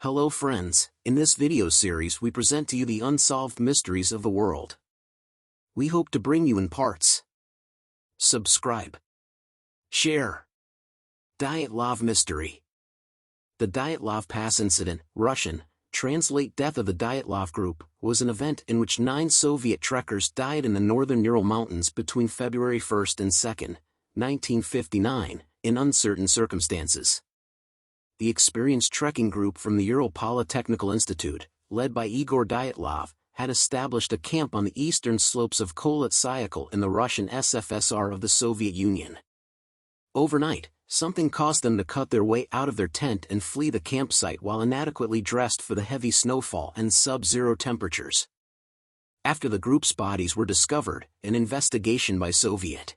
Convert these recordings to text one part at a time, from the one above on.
Hello friends, in this video series we present to you the unsolved mysteries of the world. We hope to bring you in parts. Subscribe. Share. Dyatlov Mystery. The Dyatlov Pass incident, Russian, translate Death of the Dyatlov Group, was an event in which 9 Soviet trekkers died in the northern Ural Mountains between February 1st and 2nd, 1959, in uncertain circumstances. The experienced trekking group from the Ural Polytechnical Institute, led by Igor Dyatlov, had established a camp on the eastern slopes of Kholat Syakhl in the Russian SFSR of the Soviet Union. Overnight, something caused them to cut their way out of their tent and flee the campsite while inadequately dressed for the heavy snowfall and sub-zero temperatures. After the group's bodies were discovered, an investigation by Soviet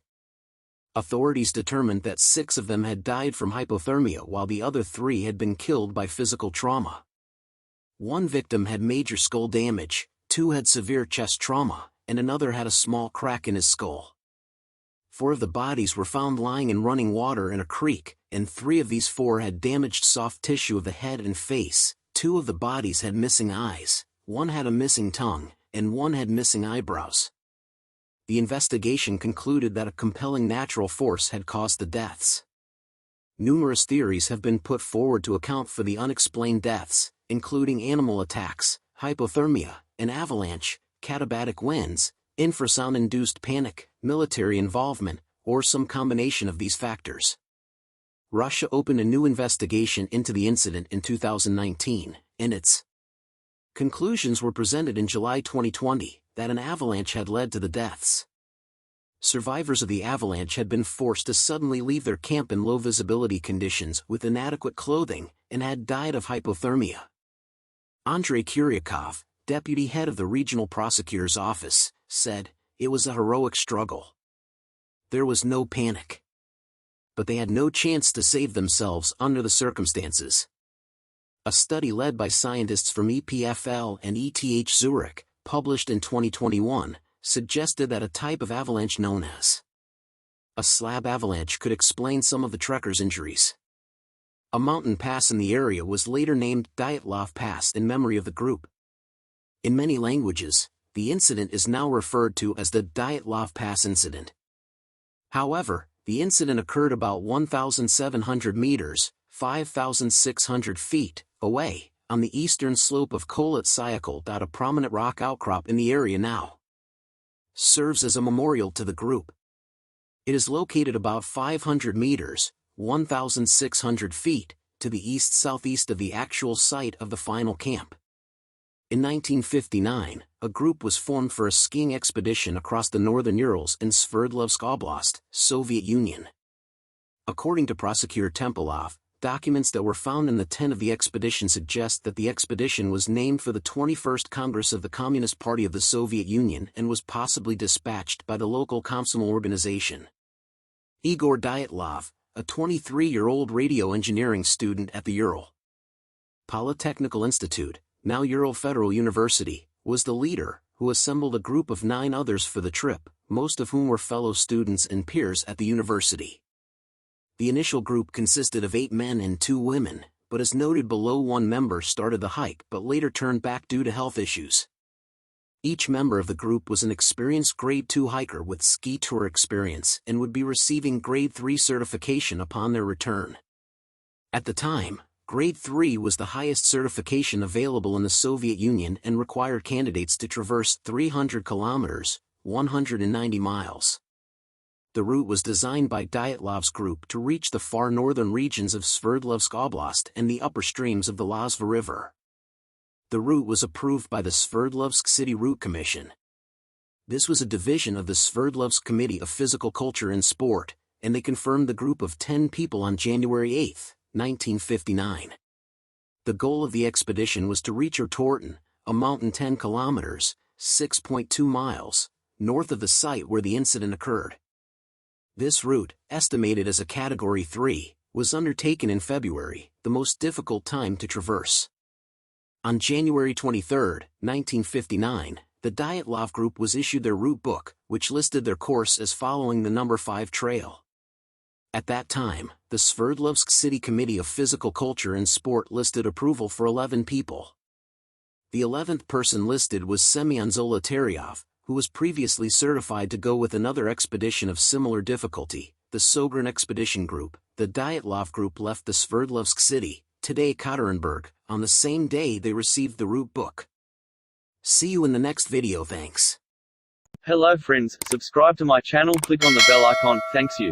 authorities determined that 6 of them had died from hypothermia while the other 3 had been killed by physical trauma. 1 victim had major skull damage, 2 had severe chest trauma, and another had a small crack in his skull. 4 of the bodies were found lying in running water in a creek, and 3 of these 4 had damaged soft tissue of the head and face. 2 of the bodies had missing eyes, 1 had a missing tongue, and 1 had missing eyebrows. The investigation concluded that a compelling natural force had caused the deaths. Numerous theories have been put forward to account for the unexplained deaths, including animal attacks, hypothermia, an avalanche, katabatic winds, infrasound-induced panic, military involvement, or some combination of these factors. Russia opened a new investigation into the incident in 2019, and its conclusions were presented in July 2020, that an avalanche had led to the deaths. Survivors of the avalanche had been forced to suddenly leave their camp in low-visibility conditions with inadequate clothing, and had died of hypothermia. Andrei Kuryakov, deputy head of the regional prosecutor's office, said, "It was a heroic struggle. There was no panic. But they had no chance to save themselves under the circumstances." A study led by scientists from EPFL and ETH Zurich, published in 2021, suggested that a type of avalanche known as a slab avalanche could explain some of the trekkers' injuries. A mountain pass in the area was later named Dyatlov Pass in memory of the group. In many languages, the incident is now referred to as the Dyatlov Pass incident. However, the incident occurred about 1,700 meters, 5,600 feet, away, on the eastern slope of Kholat Syakhl. A prominent rock outcrop in the area now serves as a memorial to the group. It is located about 500 meters, 1,600 feet, to the east-southeast of the actual site of the final camp. In 1959, a group was formed for a skiing expedition across the northern Urals in Sverdlovsk Oblast, Soviet Union. According to prosecutor Tempelov, documents that were found in the tent of the expedition suggest that the expedition was named for the 21st Congress of the Communist Party of the Soviet Union and was possibly dispatched by the local Komsomol organization. Igor Dyatlov, a 23-year-old radio engineering student at the Ural Polytechnical Institute, now Ural Federal University, was the leader, who assembled a group of 9 others for the trip, most of whom were fellow students and peers at the university. The initial group consisted of 8 men and 2 women, but as noted below, 1 member started the hike but later turned back due to health issues. Each member of the group was an experienced Grade 2 hiker with ski tour experience and would be receiving Grade 3 certification upon their return. At the time, Grade 3 was the highest certification available in the Soviet Union and required candidates to traverse 300 kilometers, 190 miles. The route was designed by Dyatlov's group to reach the far northern regions of Sverdlovsk Oblast and the upper streams of the Lazva River. The route was approved by the Sverdlovsk City Route Commission. This was a division of the Sverdlovsk Committee of Physical Culture and Sport, and they confirmed the group of 10 people on January 8, 1959. The goal of the expedition was to reach Urtorten, a mountain 10 kilometers, 6.2 miles, north of the site where the incident occurred. This route, estimated as a Category 3, was undertaken in February, the most difficult time to traverse. On January 23, 1959, the Dyatlov Group was issued their route book, which listed their course as following the number 5 trail. At that time, the Sverdlovsk City Committee of Physical Culture and Sport listed approval for 11 people. The 11th person listed was Semyon Zolotaryov, who was previously certified to go with another expedition of similar difficulty, the Sogrin Expedition Group. The Dyatlov Group left the Sverdlovsk city, today Ekaterinburg, on the same day they received the route book. See you in the next video. Thanks. Hello friends, subscribe to my channel, click on the bell icon, thanks you.